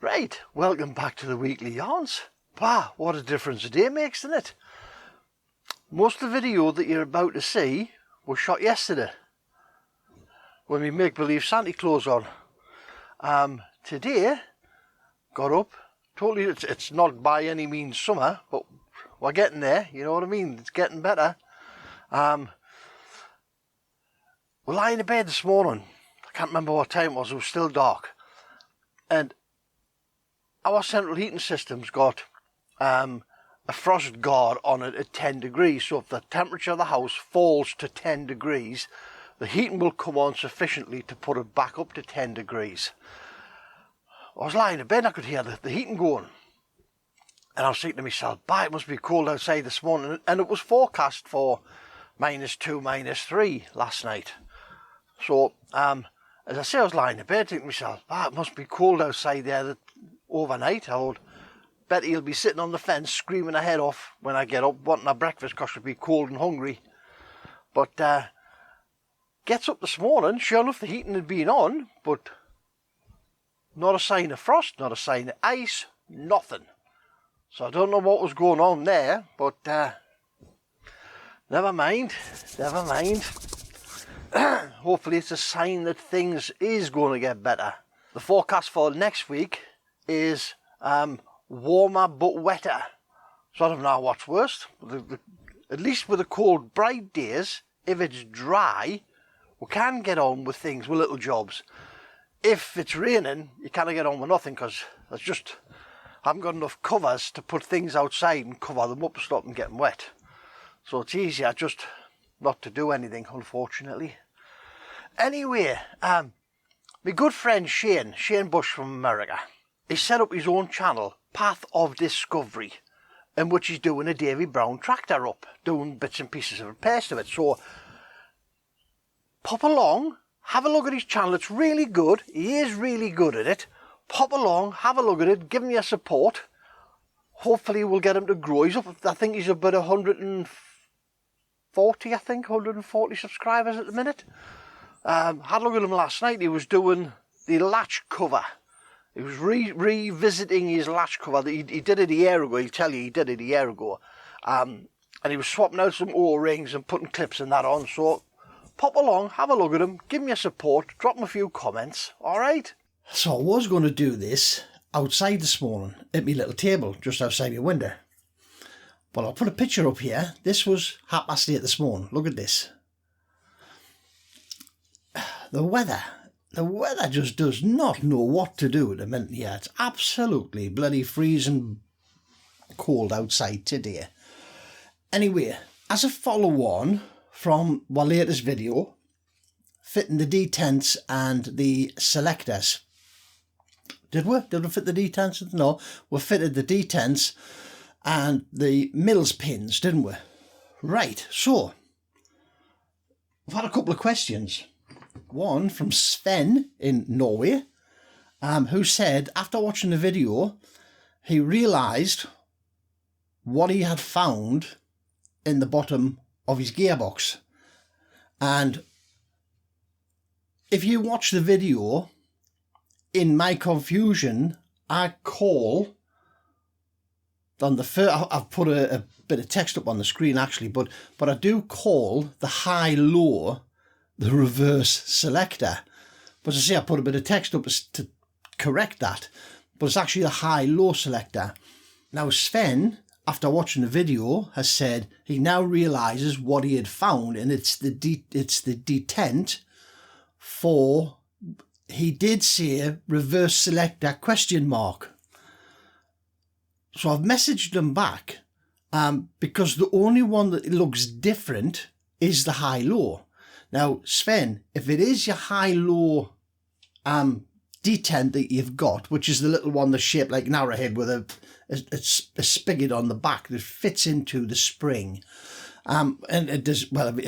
Right, welcome back to the weekly yarns. Wow, what a difference a day makes, isn't it? Most of the video that you're about to see was shot yesterday when we make-believe Santa Claus on. Today, got up, totally, it's not by any means summer, but we're getting there, you know what I mean? It's getting better. We're lying in bed this morning. I can't remember what time it was still dark. And our central heating system's got a frost guard on it at 10 degrees. So if the temperature of the house falls to 10 degrees, the heating will come on sufficiently to put it back up to 10 degrees. I was lying in bed and I could hear the heating going. And I was thinking to myself, it must be cold outside this morning. And it was forecast for -2, -3 last night. So, as I say, I was lying in bed thinking to myself, it must be cold outside there overnight. I would bet he'll be sitting on the fence screaming her head off when I get up, wanting a breakfast because she'll be cold and hungry. But gets up this morning, sure enough the heating had been on, but not a sign of frost, not a sign of ice, nothing. So I don't know what was going on there, but never mind. Hopefully it's a sign that things is going to get better. The forecast for next week is warmer but wetter. So I don't know what's worse. At least with the cold, bright days, if it's dry, we can get on with things, with little jobs. If it's raining, you can't get on with nothing because I haven't got enough covers to put things outside and cover them up to stop them getting wet. So it's easier just not to do anything, unfortunately. Anyway, my good friend Shane Bush from America, he set up his own channel, Path of Discovery, in which he's doing a Davy Brown tractor up, doing bits and pieces of repairs to it. So pop along, have a look at his channel. It's really good. He is really good at it. Pop along, have a look at it, give him your support. Hopefully we'll get him to grow. He's up, I think he's about 140 subscribers at the minute. Had a look at him last night. He was doing the latch cover. He was revisiting his latch cover. He did it a year ago. He'll tell you he did it a year ago. And he was swapping out some O-rings and putting clips and that on. So pop along, have a look at him, give him your support, drop him a few comments. All right? So I was going to do this outside this morning at my little table just outside your window. But I'll put a picture up here. This was 8:30 this morning. Look at this. The weather just does not know what to do at the minute here. It's absolutely bloody freezing cold outside today. Anyway, as a follow-on from our latest video, fitting the detents and the selectors. Did we fit the detents? No, we fitted the detents and the mills pins, didn't we? Right, so we've had a couple of questions. One from Sven in Norway, who said after watching the video, he realised what he had found in the bottom of his gearbox. And if you watch the video, in my confusion, I call on the first, I've put a bit of text up on the screen actually, but I do call the high-low the reverse selector. But as I say, I put a bit of text up to correct that, but it's actually a high-low selector. Now Sven, after watching the video, has said he now realises what he had found, and it's the detent for, he did say reverse selector ? So I've messaged him back because the only one that looks different is the high-low. Now, Sven, if it is your high-low detent that you've got, which is the little one that's shaped like an arrowhead with a spigot on the back that fits into the spring, and it does, well,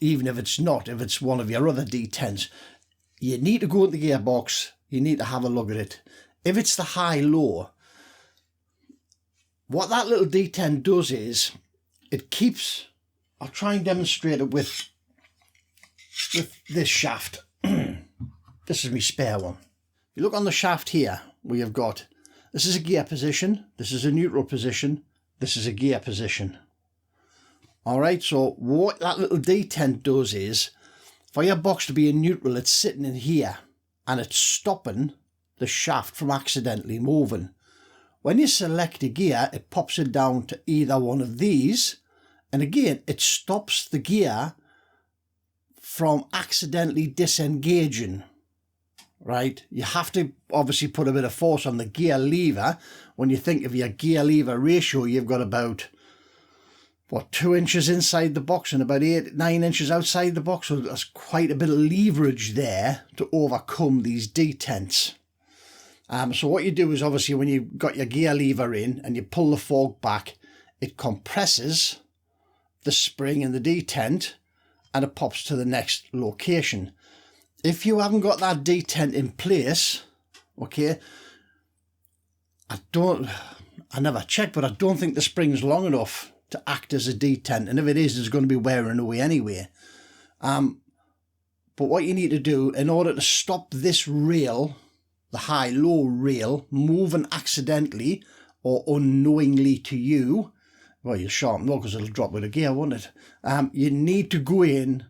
even if it's not, if it's one of your other detents, you need to go into the gearbox, you need to have a look at it. If it's the high-low, what that little detent does is, it keeps, I'll try and demonstrate it with this shaft. This is my spare one. You look on the shaft here, where you've got This is a gear position, this is a neutral position, this is a gear position. Alright, so what that little detent does is, for your box to be in neutral, it's sitting in here and it's stopping the shaft from accidentally moving. When you select a gear, it pops it down to either one of these, and again it stops the gear from accidentally disengaging. Right, you have to obviously put a bit of force on the gear lever. When you think of your gear lever ratio, you've got about, what, 2 inches inside the box and about 8-9 inches outside the box, so there's quite a bit of leverage there to overcome these detents. So what you do is, obviously, when you've got your gear lever in and you pull the fork back, it compresses the spring and the detent and it pops to the next location. If you haven't got that detent in place, okay, I never checked, but I don't think the spring's long enough to act as a detent, and if it is, it's going to be wearing away anyway. But what you need to do in order to stop this rail, the high-low rail, moving accidentally or unknowingly to you, well, you'll sharpen it because it'll drop with a gear, won't it? You need to go in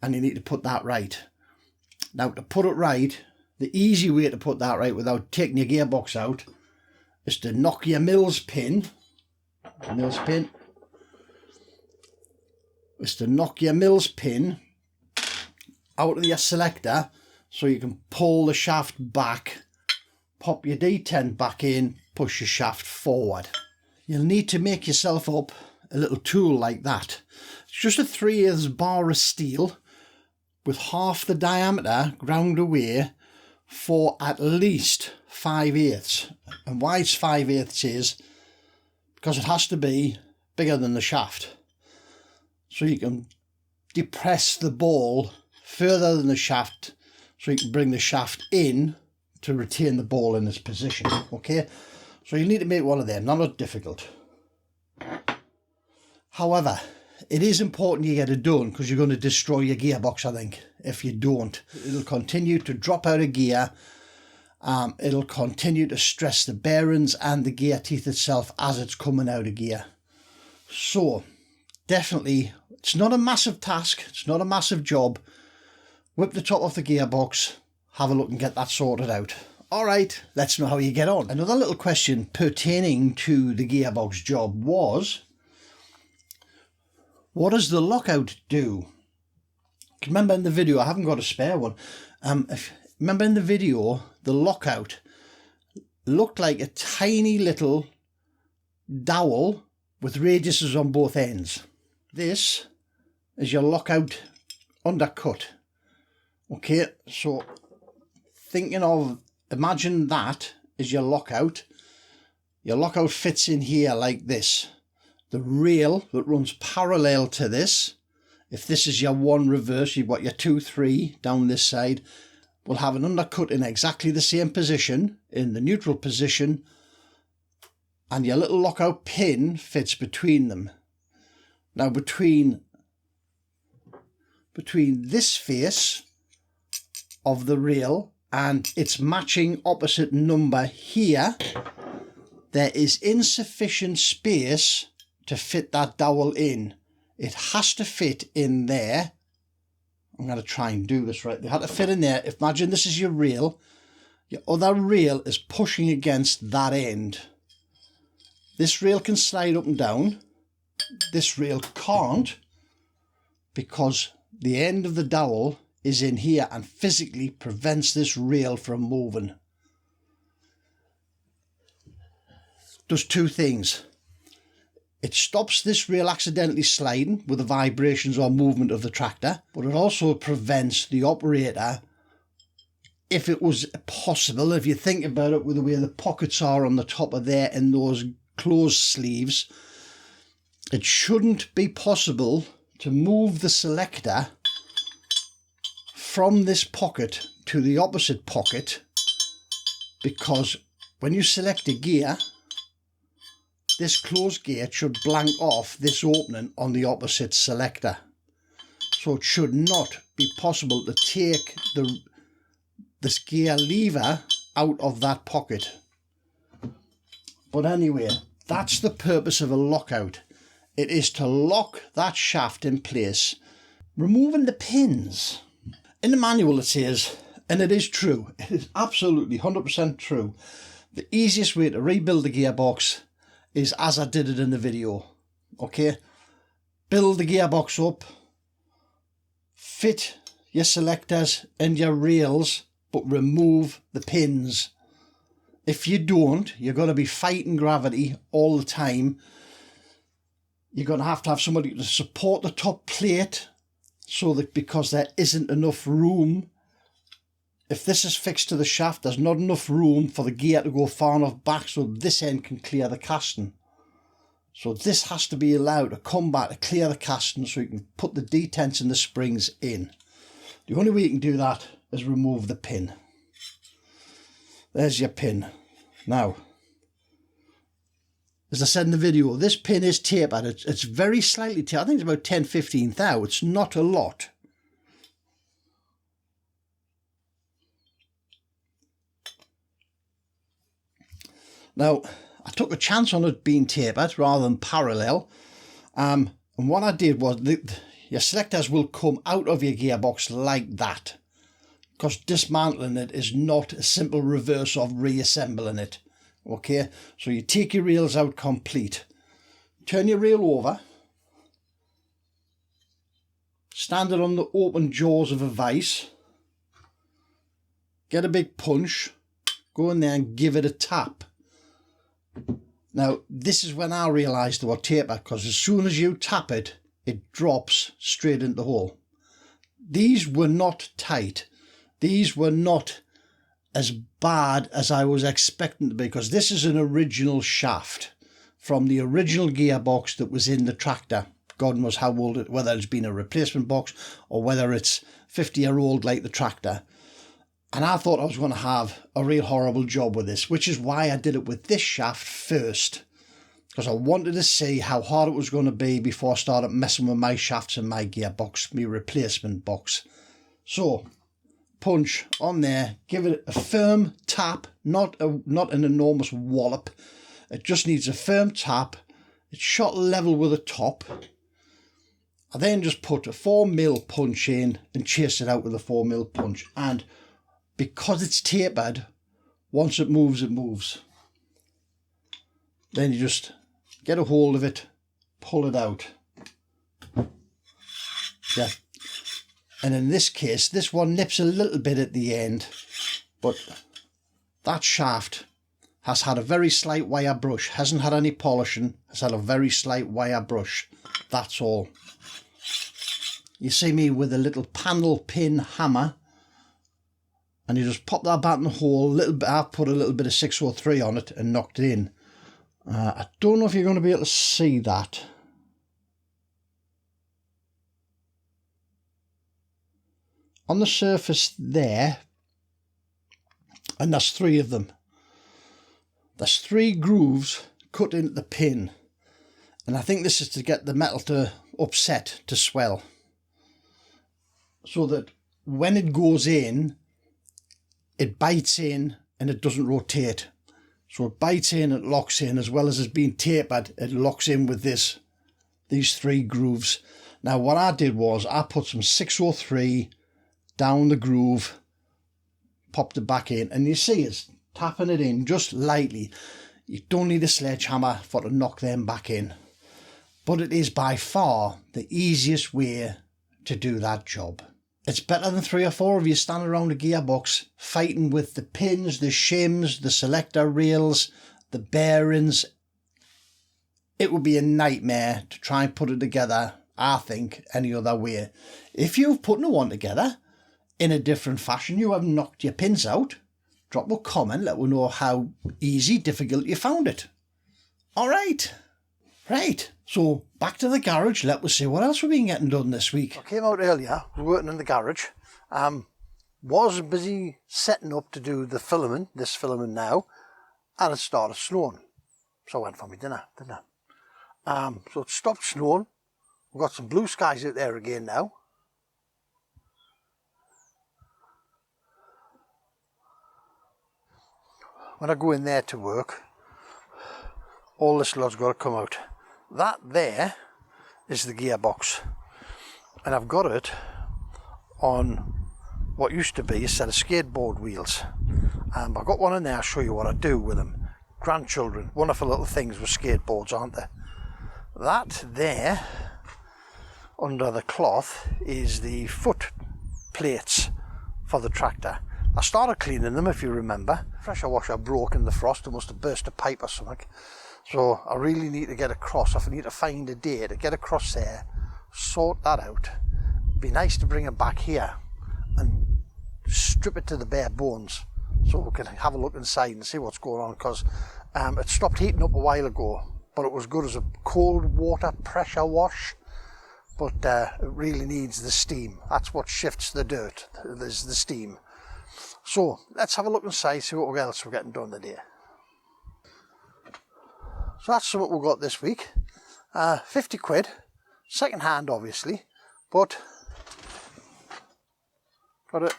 and you need to put that right. Now, to put it right, the easy way to put that right without taking your gearbox out is to knock your Mills pin out of your selector so you can pull the shaft back, pop your detent back in, push your shaft forward. You'll need to make yourself up a little tool like that. It's just a 3/8 bar of steel with half the diameter ground away for at least 5/8. And why it's 5/8 is because it has to be bigger than the shaft. So you can depress the ball further than the shaft so you can bring the shaft in to retain the ball in its position. Okay, so you need to make one of them, not difficult. However, it is important you get it done because you're going to destroy your gearbox, I think, if you don't. It'll continue to drop out of gear. It'll continue to stress the bearings and the gear teeth itself as it's coming out of gear. So, definitely, it's not a massive task. It's not a massive job. Whip the top off the gearbox, have a look and get that sorted out. All right, let's know how you get on. Another little question pertaining to the gearbox job was, what does the lockout do? Remember in the video, I haven't got a spare one. Remember in the video, the lockout looked like a tiny little dowel with radiuses on both ends. This is your lockout undercut. Okay, so imagine that is your lockout. Your lockout fits in here like this. The rail that runs parallel to this, if this is your one reverse, you've got your 2, 3 down this side, will have an undercut in exactly the same position, in the neutral position, and your little lockout pin fits between them. Now between this face of the rail and its matching opposite number here, there is insufficient space to fit that dowel in. It has to fit in there. I'm going to try and do this right. They have to fit in there. Imagine this is your rail. Your other rail is pushing against that end. This rail can slide up and down. This rail can't because the end of the dowel is in here and physically prevents this rail from moving. Does two things. It stops this rail accidentally sliding with the vibrations or movement of the tractor, but it also prevents the operator, if it was possible, if you think about it with the way the pockets are on the top of there and those closed sleeves, it shouldn't be possible to move the selector from this pocket to the opposite pocket, because when you select a gear, this closed gate should blank off this opening on the opposite selector. So it should not be possible to take this gear lever out of that pocket. But anyway, that's the purpose of a lockout. It is to lock that shaft in place, removing the pins. In the manual it says, and it is true, it is absolutely 100% true, the easiest way to rebuild the gearbox is as I did it in the video. Okay, build the gearbox up, fit your selectors and your rails, but remove the pins. If you don't, you're going to be fighting gravity all the time. You're going to have somebody to support the top plate, so that because there isn't enough room, if this is fixed to the shaft, there's not enough room for the gear to go far enough back so this end can clear the casting. So this has to be allowed to come back to clear the casting so you can put the detents and the springs in. The only way you can do that is remove the pin. There's your pin. Now, as I said in the video, this pin is tapered. It's very slightly tapered. I think it's about 10-15 thou. It's not a lot. Now, I took a chance on it being tapered rather than parallel. And what I did was, your selectors will come out of your gearbox like that, because dismantling it is not a simple reverse of reassembling it. Okay, so you take your rails out complete, turn your rail over, stand it on the open jaws of a vise, get a big punch, go in there and give it a tap. Now, this is when I realised they were tapered, because as soon as you tap it, it drops straight into the hole. These were not tight. These were not as bad as I was expecting to be, because this is an original shaft from the original gearbox that was in the tractor. God knows how old it, whether it's been a replacement box or whether it's 50-year-old like the tractor. And I thought I was going to have a real horrible job with this, which is why I did it with this shaft first, because I wanted to see how hard it was going to be before I started messing with my shafts and my gearbox, my replacement box. So, punch on there, give it a firm tap, not an enormous wallop. It just needs a firm tap. It's shot level with the top. I then just put a 4mm punch in and chase it out with a 4mm punch. And because it's tapered, once it moves, it moves. Then you just get a hold of it, pull it out. Yeah. And in this case, this one nips a little bit at the end, but that shaft has had a very slight wire brush, hasn't had any polishing, has had a very slight wire brush. That's all. You see me with a little panel pin hammer, and you just pop that back in the hole. I put a little bit of 603 on it and knocked it in. I don't know if you're going to be able to see that. On the surface there, and there's 3 of them. There's 3 grooves cut into the pin, and I think this is to get the metal to upset, to swell, so that when it goes in, it bites in and it doesn't rotate. So it bites in, it locks in, as well as it's being tapered, it locks in with these 3 grooves. Now what I did was I put some 603 down the groove, popped it back in, and you see it's tapping it in just lightly. You don't need a sledgehammer for to knock them back in, but it is by far the easiest way to do that job. It's better than 3 or 4 of you standing around a gearbox fighting with the pins, the shims, the selector rails, the bearings. It would be a nightmare to try and put it together, I think, any other way. If you've put no one together in a different fashion, you have knocked your pins out, drop a comment, let me know how easy, difficult you found it. Alright, right, so back to the garage. Let us see what else we've been getting done this week. I came out earlier, was working in the garage, was busy setting up to do the filament, this filament now, and it started snowing. So I went for my dinner, didn't I? So it stopped snowing. We've got some blue skies out there again now. When I go in there to work, all this lot's got to come out. That there is the gearbox, and I've got it on what used to be a set of skateboard wheels. I've got one in there. I'll show you what I do with them. Grandchildren, wonderful little things with skateboards, aren't they? That there under the cloth is the foot plates for the tractor. I started cleaning them, if you remember. Pressure washer broke in the frost. It must have burst a pipe or something. So I really need to get across. If I need to find a day to get across there, sort that out. It'd be nice to bring it back here and strip it to the bare bones so we can have a look inside and see what's going on, because it stopped heating up a while ago, but it was good as a cold water pressure wash. But it really needs the steam. That's what shifts the dirt, is the steam. So let's have a look inside, see what else we're getting done today. So that's what we've got this week. 50 quid, second hand obviously, but got a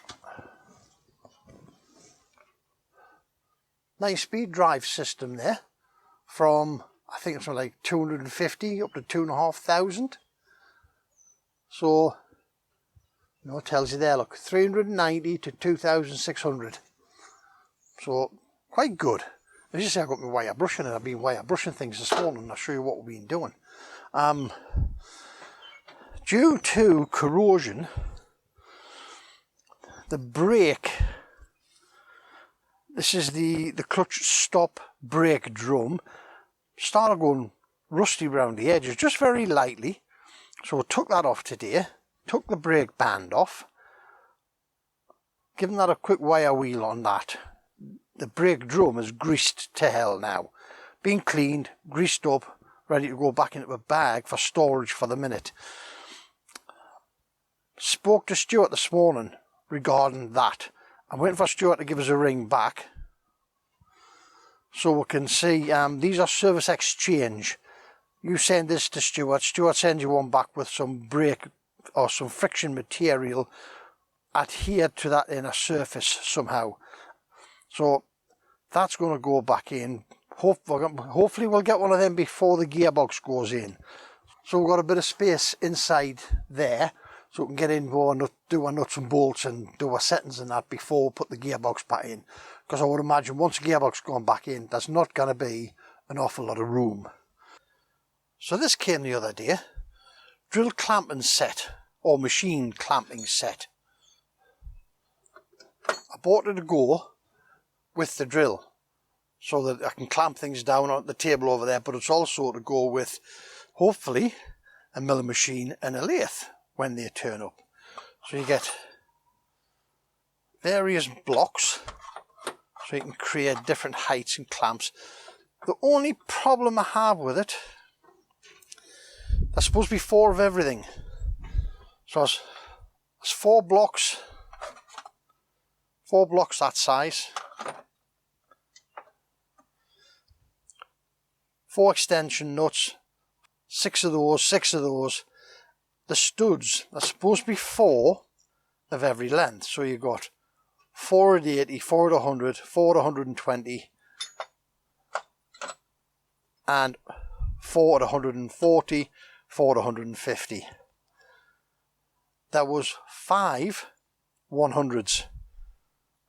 9-speed drive system there from, I think it's from like 250 up to 2,500. So, you know, it tells you there, look, 390 to 2,600. So, quite good. As you say, I've got my wire brushing, and I've been wire brushing things this morning, and I'll show you what we've been doing. Due to corrosion, the brake, this is the clutch stop brake drum, started going rusty around the edges, just very lightly. So I took that off today, took the brake band off, given that a quick wire wheel on that. The brake drum is greased to hell now. Been cleaned, greased up, ready to go back into a bag for storage for the minute. Spoke to Stuart this morning regarding that. I'm waiting for Stuart to give us a ring back so we can see. These are service exchange. You send this to Stuart, Stuart sends you one back with some brake or some friction material adhered to that inner surface somehow. So that's going to go back in. Hopefully we'll get one of them before the gearbox goes in. So we've got a bit of space inside there, so we can get in, do our nuts and bolts and do our settings and that before we put the gearbox back in. Because I would imagine once the gearbox gone back in, there's not going to be an awful lot of room. So this came the other day, drill clamping set, or machine clamping set. I bought it to go with the drill, so that I can clamp things down on the table over there, but it's also to go with, hopefully, a milling machine and a lathe when they turn up. So you get various blocks, so you can create different heights and clamps. The only problem I have with it, there's supposed to be 4 of everything. So it's 4 blocks that size. 4 extension nuts, 6 of those. The studs are supposed to be 4 of every length. So you've got 4 at 80, 4 at 100, 4 at 120, and 4 at 140, 4 at 150. There was 5 100s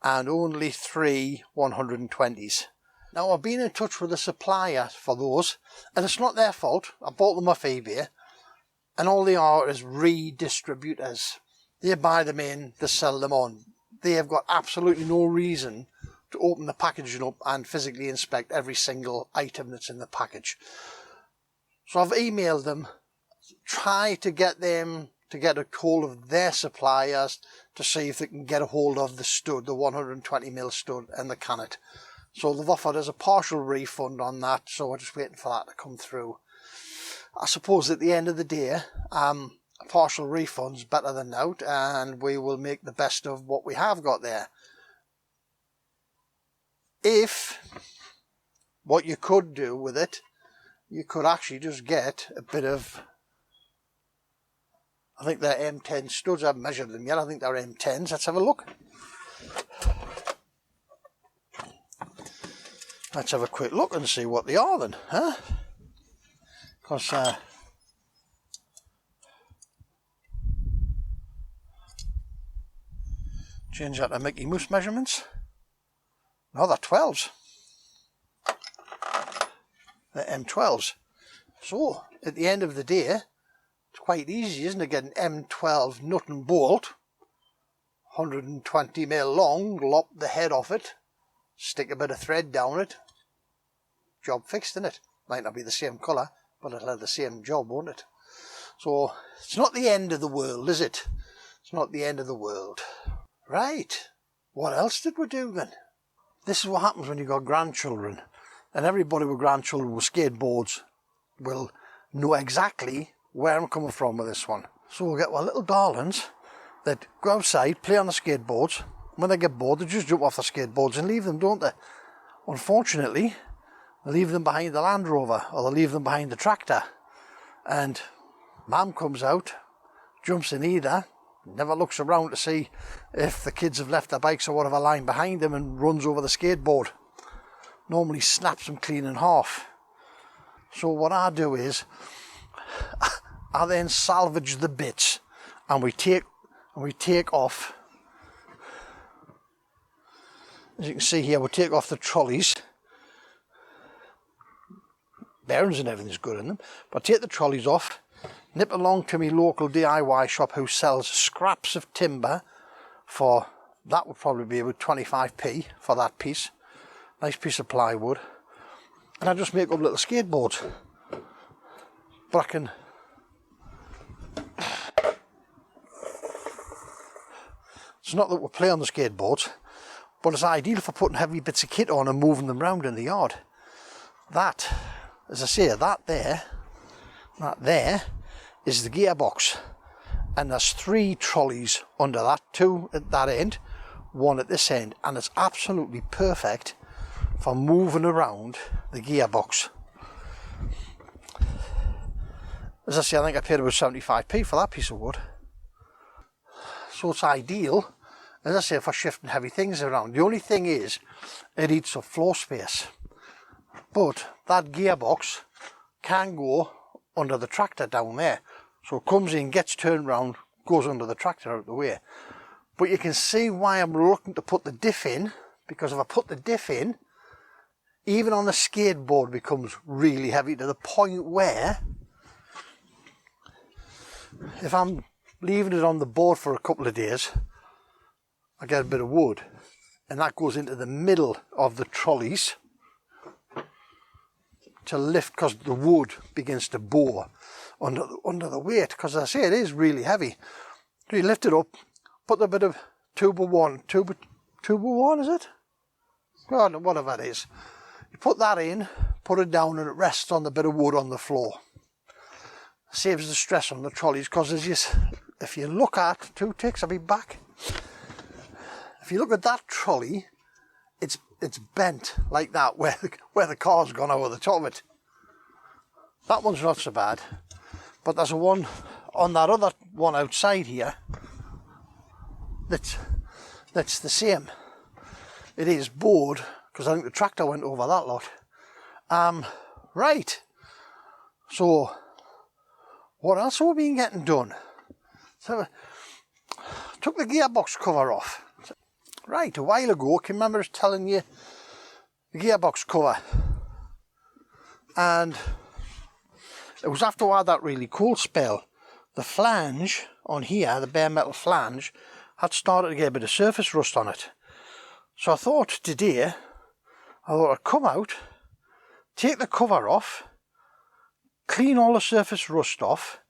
and only 3 120s. Now I've been in touch with the supplier for those, and it's not their fault. I bought them off eBay, and all they are is redistributors. They buy them in, they sell them on. They have got absolutely no reason to open the packaging up and physically inspect every single item that's in the package. So I've emailed them, try to get them to get a hold of their suppliers to see if they can get a hold of the stud, the 120mm stud, and the cannet. So they've offered us a partial refund on that, so we're just waiting for that to come through. I suppose at the end of the day, a partial refund's better than out, and we will make the best of what we have got there. If what you could do with it, you could actually just get a bit of, I think they're M10 studs. I haven't measured them yet. I think they're M10s. Let's have a look. let's have a quick look and see what they are then, huh? Because change that to Mickey Mouse measurements. No, they're 12s. They're M12s. So, at the end of the day, it's quite easy, isn't it? Get an M12 nut and bolt, 120mm long, lop the head off it, stick a bit of thread down it, job fixed, innit? Might not be the same colour, but it'll have the same job, won't it? So, it's not the end of the world, is it? It's not the end of the world. Right, what else did we do then? This is what happens when you've got grandchildren. And everybody with grandchildren with skateboards will know exactly where I'm coming from with this one. So we'll get our little darlings that go outside, play on the skateboards. When they get bored, they just jump off the skateboards and leave them, don't they? Unfortunately, they leave them behind the Land Rover, or they leave them behind the tractor. And Mum comes out, jumps in either, never looks around to see if the kids have left their bikes or whatever lying behind them, and runs over the skateboard. Normally snaps them clean in half. So what I do is, I then salvage the bits, and we take off. As you can see here, we take off the trolleys. Bearings and everything's good in them. But I take the trolleys off, nip along to my local DIY shop who sells scraps of timber for, that would probably be about 25p for that piece. Nice piece of plywood. And I just make up little skateboards. But I can... It's not that we play on the skateboards, but it's ideal for putting heavy bits of kit on and moving them around in the yard. That, as I say, that there is the gearbox. And there's 3 trolleys under that, 2 at that end, 1 at this end, and it's absolutely perfect for moving around the gearbox. As I say, I think I paid about 75p for that piece of wood. So it's ideal, as I say, for shifting heavy things around. The only thing is, it eats up floor space. But that gearbox can go under the tractor down there. So it comes in, gets turned round, goes under the tractor out of the way. But you can see why I'm reluctant to put the diff in, because if I put the diff in, even on the skateboard becomes really heavy to the point where, if I'm leaving it on the board for a couple of days, I get a bit of wood, and that goes into the middle of the trolleys to lift, because the wood begins to bore under the weight, because as I say, it is really heavy. So you lift it up, put a bit of 2x1, is it? God, whatever it is. You put that in, put it down, and it rests on the bit of wood on the floor. Saves the stress on the trolleys, because if you look at, 2 ticks, I'll be back. If you look at that trolley, it's bent like that, where the car's gone over the top of it. That one's not so bad, but there's a one on that other one outside here that's the same. It is bored, because I think the tractor went over that lot. Right, so what else have we been getting done? So took the gearbox cover off. Right, a while ago, I can remember us telling you the gearbox cover, and it was after I had that really cold spell. The flange on here, the bare metal flange, had started to get a bit of surface rust on it. So I thought today, I'd come out, take the cover off, clean all the surface rust off,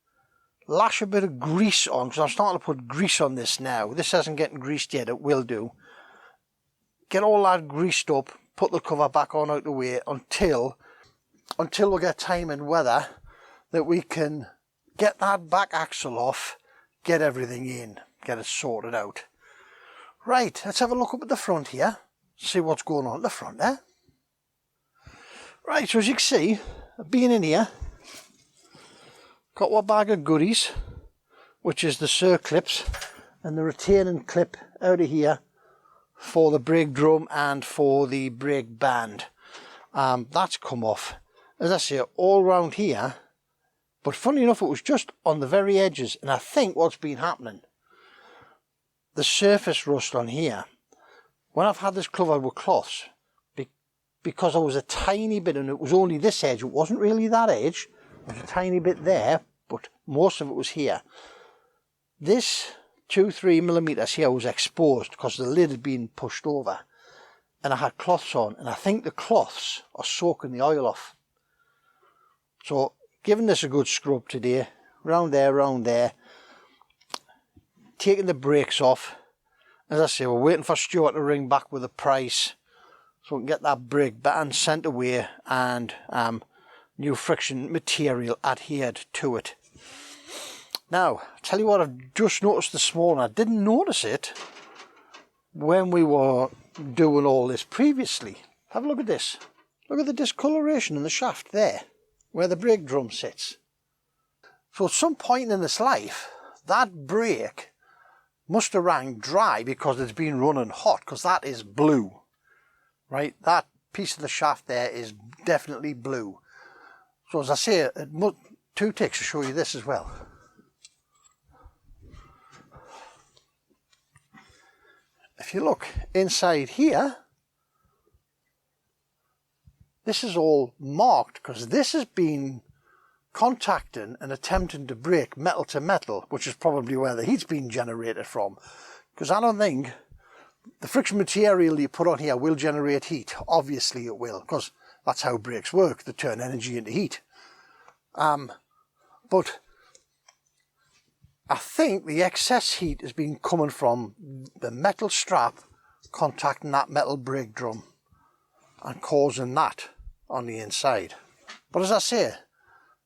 lash a bit of grease on, because I'm starting to put grease on this now. This hasn't getting greased yet, it will do. Get all that greased up, put the cover back on out the way until we get time and weather that we can get that back axle off, get everything in, get it sorted out. Right, let's have a look up at the front here, see what's going on at the front there. Right, so as you can see, I've been in here, got one bag of goodies, which is the circlips and the retaining clip out of here for the brake drum and for the brake band. That's come off, as I say, all round here. But funny enough, it was just on the very edges. And I think what's been happening, the surface rust on here, when I've had this covered with cloths, because there was a tiny bit, and it was only this edge, it wasn't really that edge, there was a tiny bit there, but most of it was here. This 2-3 millimeters here was exposed because the lid had been pushed over, and I had cloths on, and I think the cloths are soaking the oil off. So giving this a good scrub today, round there, taking the brakes off. As I say, we're waiting for Stuart to ring back with a price so we can get that brake button sent away and new friction material adhered to it. Now, I'll tell you what I've just noticed this morning. I didn't notice it when we were doing all this previously. Have a look at this. Look at the discoloration in the shaft there, where the brake drum sits. So at some point in its life, that brake must have rang dry because it's been running hot, because that is blue. Right, that piece of the shaft there is definitely blue. So as I say, two ticks to show you this as well. If you look inside here, this is all marked because this has been contacting and attempting to break metal to metal, which is probably where the heat's been generated from. Because I don't think the friction material you put on here will generate heat. Obviously it will, because that's how brakes work. They turn energy into heat. But I think the excess heat has been coming from the metal strap contacting that metal brake drum and causing that on the inside. But as I say,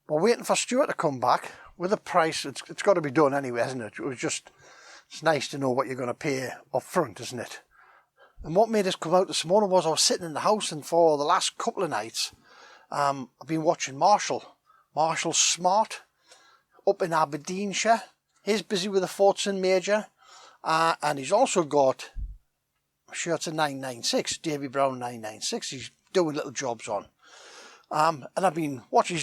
we're waiting for Stuart to come back with a price. It's got to be done anyway, hasn't it? It's nice to know what you're going to pay up front, isn't it? And what made us come out this morning was I was sitting in the house, and for the last couple of nights I've been watching Marshall Smart up in Aberdeenshire. He's busy with a Fortson Major, and he's also got, I'm sure it's a 996, Davy Brown 996. He's doing little jobs on, and I've been watching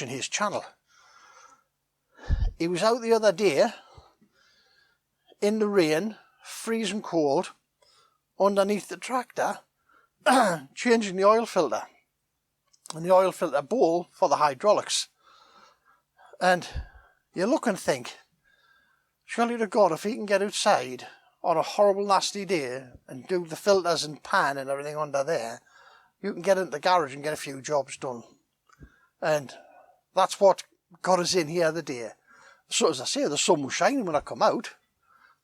his channel. He was out the other day in the rain, freezing cold, underneath the tractor, changing the oil filter and the oil filter bowl for the hydraulics. And you look and think, surely to God, if he can get outside on a horrible nasty day and do the filters and pan and everything under there, you can get into the garage and get a few jobs done. And that's what got us in here the day. So as I say, the sun was shining when I come out,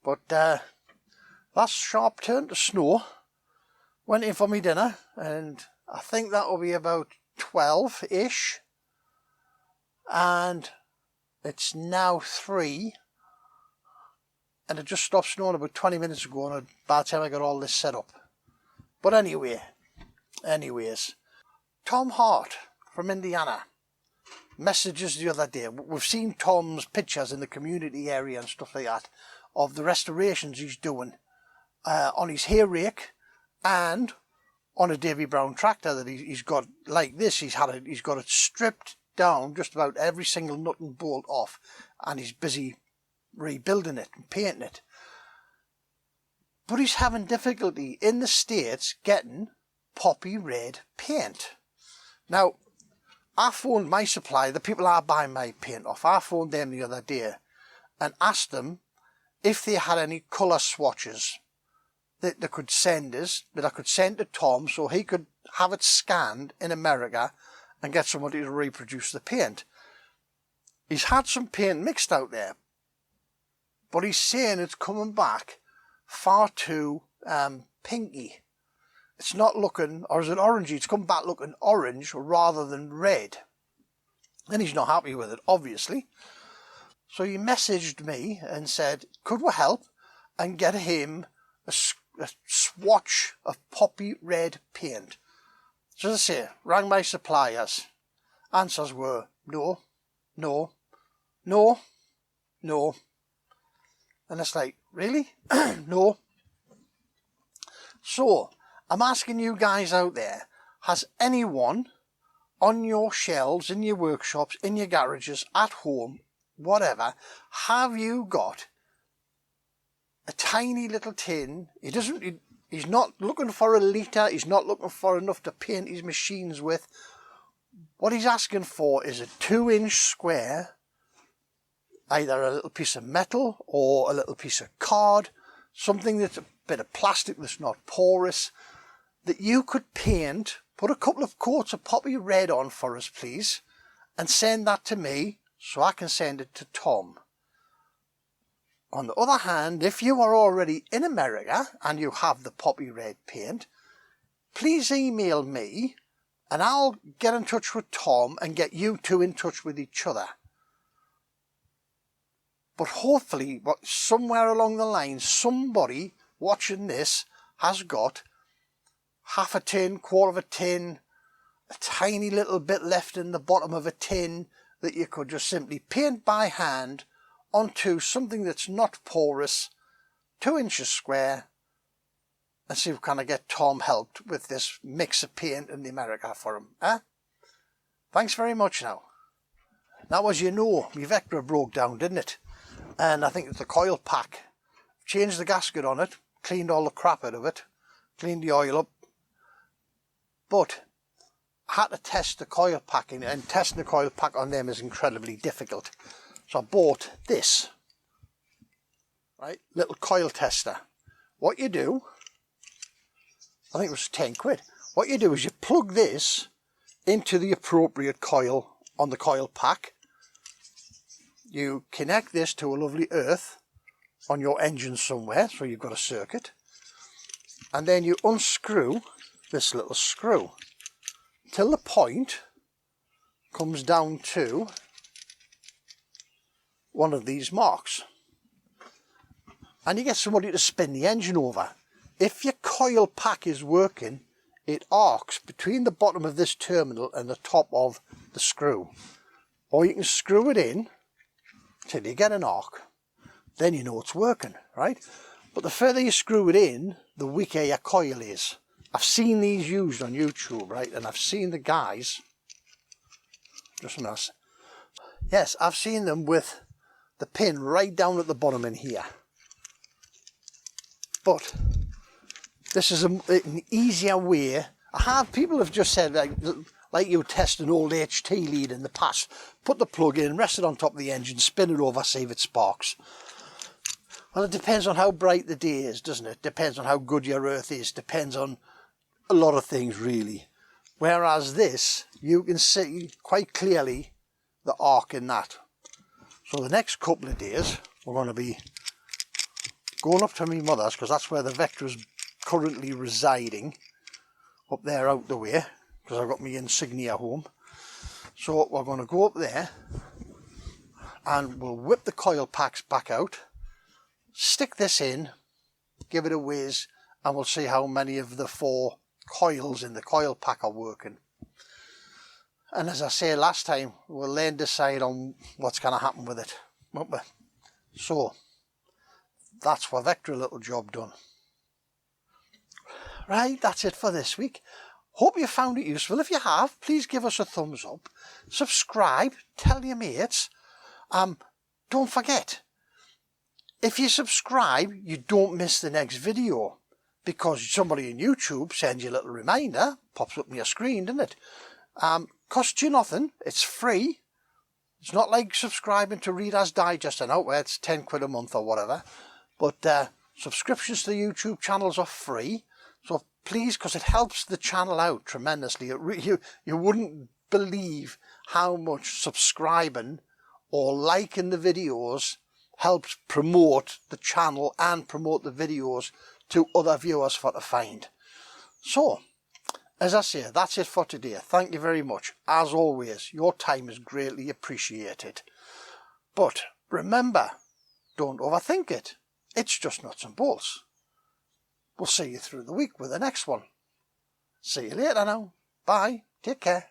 but that's sharp turn to snow. Went in for me dinner, and I think that will be about 12-ish. And it's now 3, and it just stopped snowing about 20 minutes ago, and by the time I got all this set up. But anyways, Tom Hart from Indiana messages the other day. We've seen Tom's pictures in the community area and stuff like that of the restorations he's doing on his hay rake and on a Davy Brown tractor that he's got like this. He's got it stripped down, just about every single nut and bolt off, and he's busy rebuilding it and painting it. But he's having difficulty in the States getting poppy red paint. Now, I phoned my supplier, the people I buy my paint off, I phoned them the other day and asked them if they had any colour swatches that they could send us, that I could send to Tom so he could have it scanned in America and get somebody to reproduce the paint. He's had some paint mixed out there, but he's saying it's coming back far too pinky. It's not looking, or is it orangey? It's come back looking orange rather than red. And he's not happy with it, obviously. So he messaged me and said, could we help and get him a swatch of poppy red paint? So as I say, rang my suppliers. Answers were no, no, no, no. And it's like, really? No. So I'm asking you guys out there, Has anyone on your shelves, in your workshops, in your garages, at home, whatever, have you got a tiny little tin? He's not looking for a litre, he's not looking for enough to paint his machines with. What he's asking for is a 2-inch square, either a little piece of metal or a little piece of card, something that's a bit of plastic that's not porous, that you could paint, put a couple of coats of poppy red on for us, please, and send that to me so I can send it to Tom. On the other hand, if you are already in America and you have the poppy red paint, please email me and I'll get in touch with Tom and get you two in touch with each other. But hopefully, somewhere along the line, somebody watching this has got half a tin, quarter of a tin, a tiny little bit left in the bottom of a tin that you could just simply paint by hand onto something that's not porous, 2 inches square, and see if we can get Tom helped with this mix of paint in the America for him. Thanks very much now. Now, as you know, my Vectra broke down, didn't it? And I think it's the coil pack. Changed the gasket on it, cleaned all the crap out of it, cleaned the oil up. But I had to test the coil packing, and testing the coil pack on them is incredibly difficult. So I bought this, right, little coil tester. What you do, I think it was 10 quid. What you do is you plug this into the appropriate coil on the coil pack. You connect this to a lovely earth on your engine somewhere, so you've got a circuit. And then you unscrew this little screw till the point comes down to one of these marks. And you get somebody to spin the engine over. If your coil pack is working, it arcs between the bottom of this terminal and the top of the screw. Or you can screw it in till you get an arc. Then you know it's working, right? But the further you screw it in, the weaker your coil is. I've seen these used on YouTube, right? And I've seen the guys, just a minute. Yes, I've seen them with the pin right down at the bottom in here. But this is an easier way. People have just said, like you test an old HT lead in the past, put the plug in, rest it on top of the engine, spin it over, see if it sparks. Well, it depends on how bright the day is, doesn't it? Depends on how good your earth is, depends on a lot of things really. Whereas this, you can see quite clearly the arc in that. So the next couple of days, we're going to be going up to my mother's, because that's where the Vectra is currently residing, up there out the way, because I've got my insignia home. So we're going to go up there and we'll whip the coil packs back out, stick this in, give it a whiz, and we'll see how many of the 4 coils in the coil pack are working. And as I said last time, we'll then decide on what's going to happen with it, won't we? So that's our Vectra little job done. Right, that's it for this week. Hope you found it useful. If you have, please give us a thumbs up, subscribe, tell your mates. Don't forget, if you subscribe, you don't miss the next video, because somebody on YouTube sends you a little reminder, pops up on your screen, doesn't it? Costs you nothing, it's free. It's not like subscribing to Reader's Digest and out where it's 10 quid a month or whatever. But subscriptions to the YouTube channels are free. So please, because it helps the channel out tremendously. You wouldn't believe how much subscribing or liking the videos helps promote the channel and promote the videos to other viewers for to find. So, as I say, that's it for today. Thank you very much. As always, your time is greatly appreciated. But remember, don't overthink it. It's just nuts and bolts. We'll see you through the week with the next one. See you later now. Bye. Take care.